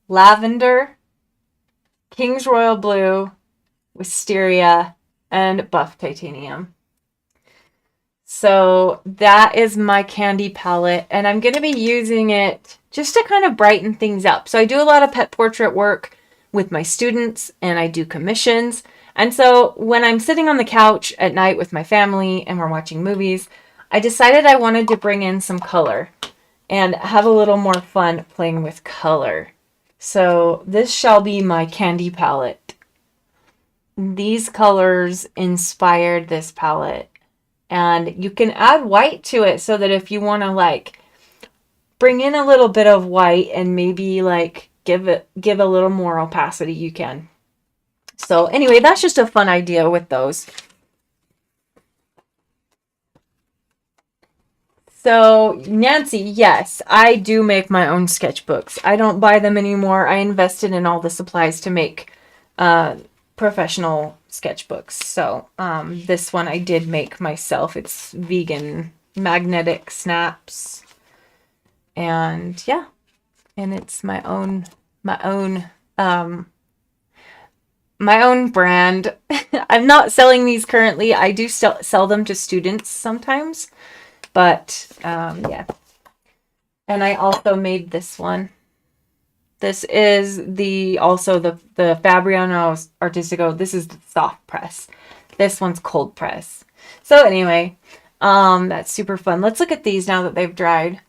Lavender. King's Royal Blue. Wisteria. And Buff Titanium. So that is my candy palette. And I'm going to be using it just to kind of brighten things up. So I do a lot of pet portrait work with my students and I do commissions. And so when I'm sitting on the couch at night with my family and we're watching movies, I decided I wanted to bring in some color and have a little more fun playing with color. So this shall be my candy palette. These colors inspired this palette. And you can add white to it so that if you want to like bring in a little bit of white and maybe like give a little more opacity, you can. So anyway, that's just a fun idea with those. So Nancy, yes, I do make my own sketchbooks. I don't buy them anymore. I invested in all the supplies to make professional sketchbooks. So this one I did make myself. It's vegan magnetic snaps. And yeah, and it's my own brand. I'm not selling these currently. I do sell them to students sometimes, but yeah. And I also made this one. This is also the Fabriano Artistico. This is the soft press. This one's cold press. So anyway, that's super fun. Let's look at these now that they've dried.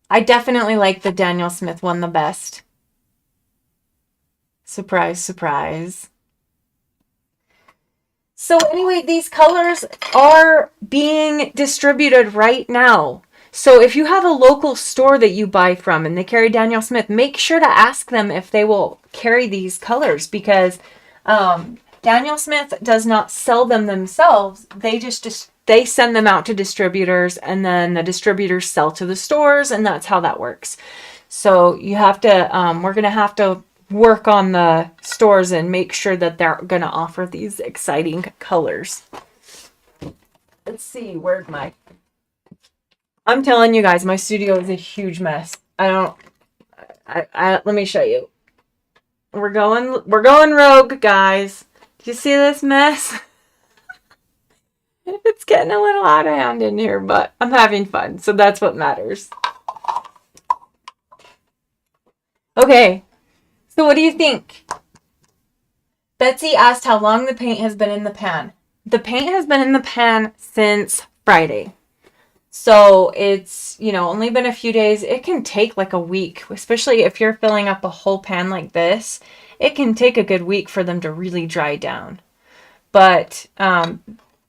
I definitely like the Daniel Smith one the best. Surprise, surprise. So anyway, these colors are being distributed right now. So if you have a local store that you buy from and they carry Daniel Smith, make sure to ask them if they will carry these colors, because Daniel Smith does not sell them themselves. They send them out to distributors, and then the distributors sell to the stores, and that's how that works. So you have to, we're going to have to work on the stores and make sure that they're going to offer these exciting colors. Let's see, where's I'm telling you guys, my studio is a huge mess. Let me show you. We're going rogue, guys. Do you see this mess? It's getting a little out of hand in here, but I'm having fun, so that's what matters. Okay, so what do you think? Betsy asked how long the paint has been in the pan. The paint has been in the pan since Friday. So it's, only been a few days. It can take like a week, especially if you're filling up a whole pan like this. It can take a good week for them to really dry down. But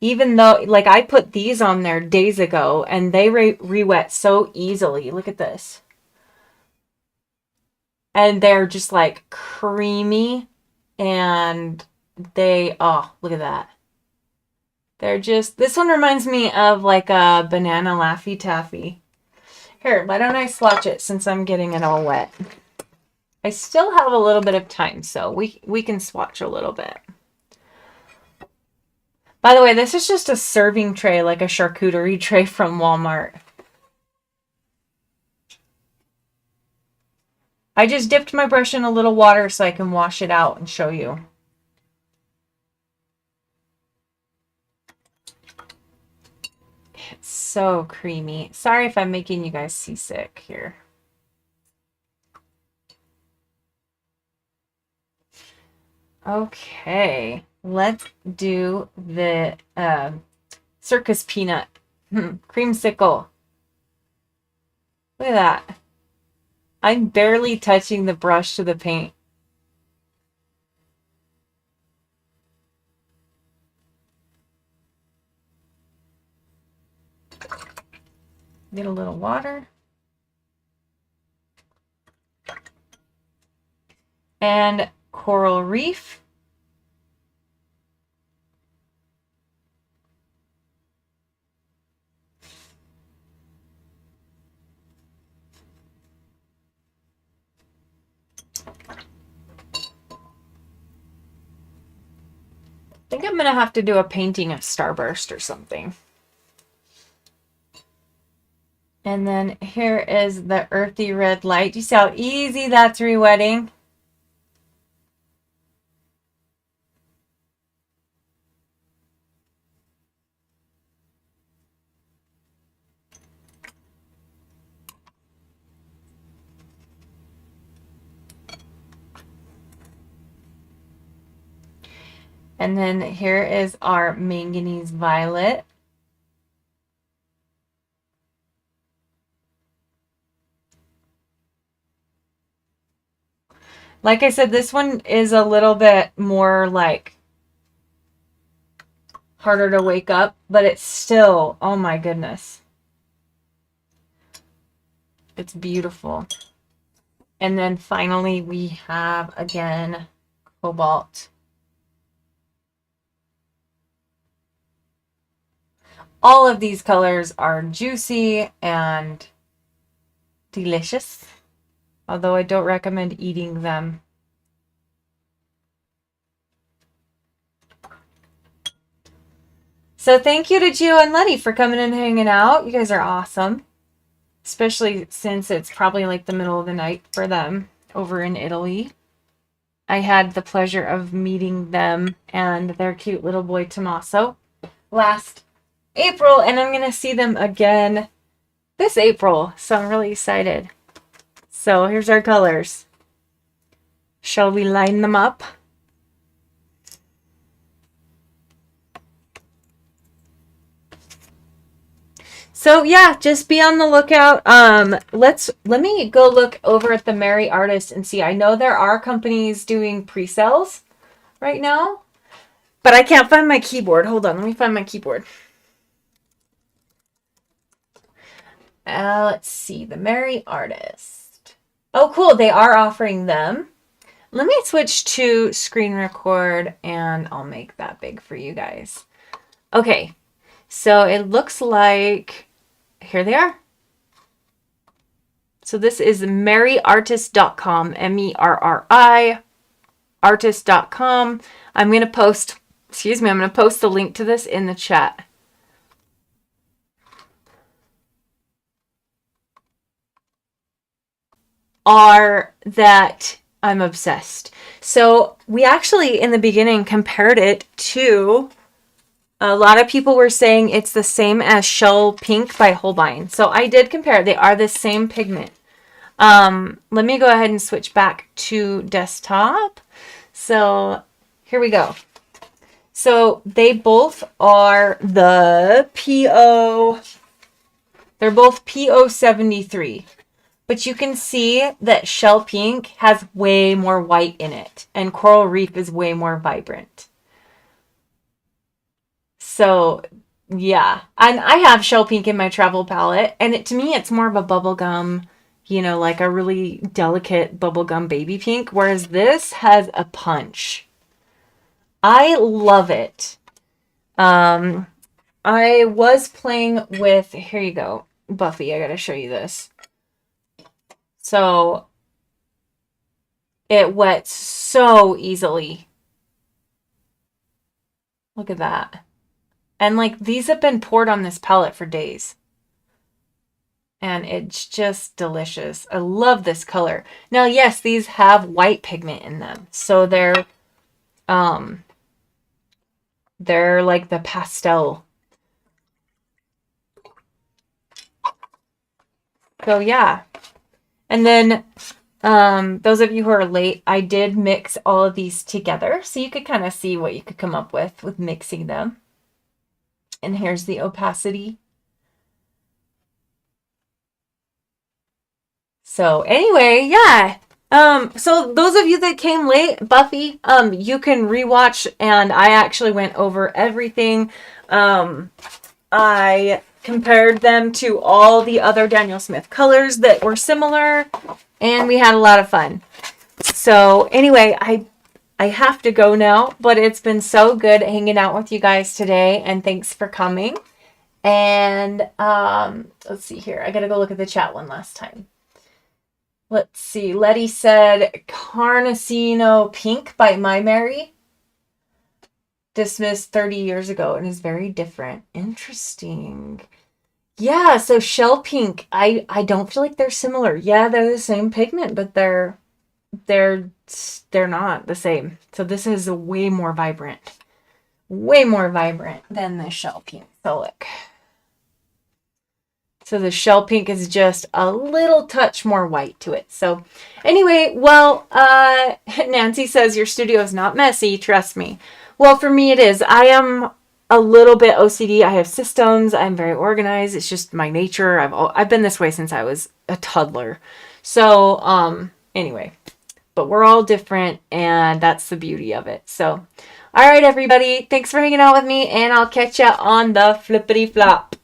even though, like, I put these on there days ago and they re-wet so easily. Look at this. And they're just like creamy, and look at that. They're just, this one reminds me of like a banana Laffy Taffy. Here, why don't I swatch it since I'm getting it all wet? I still have a little bit of time, so we can swatch a little bit. By the way, this is just a serving tray, like a charcuterie tray from Walmart. I just dipped my brush in a little water so I can wash it out and show you. It's so creamy. Sorry if I'm making you guys seasick here. Okay, let's do the circus peanut creamsicle. Look at that. I'm barely touching the brush to the paint. Get a little water. And coral reef. I think I'm going to have to do a painting of Starburst or something. And then here is the earthy red light. You see how easy that's re-wetting? And then here is our manganese violet. Like I said, this one is a little bit more like harder to wake up, but it's still, oh my goodness. It's beautiful. And then finally we have, again, cobalt. All of these colors are juicy and delicious, although I don't recommend eating them. So thank you to Gio and Letty for coming and hanging out. You guys are awesome, especially since it's probably like the middle of the night for them over in Italy. I had the pleasure of meeting them and their cute little boy Tommaso last April, and I'm going to see them again this April, so I'm really excited. So here's our colors. Shall we line them up? So yeah, just be on the lookout. Let me go look over at the Merry Artist and see. I know there are companies doing pre-sales right now, but I can't find my keyboard. Hold on, let me find my keyboard. Let's see, the Merry Artist. Oh, cool. They are offering them. Let me switch to screen record and I'll make that big for you guys. Okay, so it looks like, here they are. So this is merryartist.com, M-E-R-R-I, artist.com. I'm going to post the link to this in the chat. Are that I'm obsessed. So we actually in the beginning compared it to A lot of people were saying it's the same as Shell Pink by Holbein. So I did compare. They are the same pigment. Let me go ahead and switch back to desktop. So here we go. So they both are the PO. They're both PO 73. But you can see that Shell Pink has way more white in it. And Coral Reef is way more vibrant. So, yeah. And I have Shell Pink in my travel palette. And to me, it's more of a bubblegum, you know, like a really delicate bubblegum baby pink. Whereas this has a punch. I love it. I was playing with, here you go, Buffy, I gotta show you this. So it wets so easily. Look at that. And like these have been poured on this palette for days. And it's just delicious. I love this color. Now, yes, these have white pigment in them. So they're like the pastel. So yeah. And then those of you who are late, I did mix all of these together so you could kind of see what you could come up with mixing them. And here's the opacity. So anyway, yeah. So those of you that came late, Buffy, you can rewatch, and I actually went over everything. I compared them to all the other Daniel Smith colors that were similar, and we had a lot of fun. So anyway, I have to go now, but it's been so good hanging out with you guys today, and thanks for coming. And let's see here. I gotta go look at the chat one last time. Let's see. Letty said Carnasino Pink by My Mary. Dismissed 30 years ago and is very different. Interesting. Yeah, so Shell Pink, I don't feel like they're similar. Yeah, they're the same pigment, but they're not the same. So this is a way more vibrant than the Shell Pink. So look. So the Shell Pink is just a little touch more white to it. So anyway, well, Nancy says your studio is not messy. Trust me. Well, for me it is. I am a little bit OCD. I have systems. I'm very organized. It's just my nature. I've been this way since I was a toddler. So anyway, but we're all different, and that's the beauty of it. So all right, everybody. Thanks for hanging out with me, and I'll catch you on the flippity flop.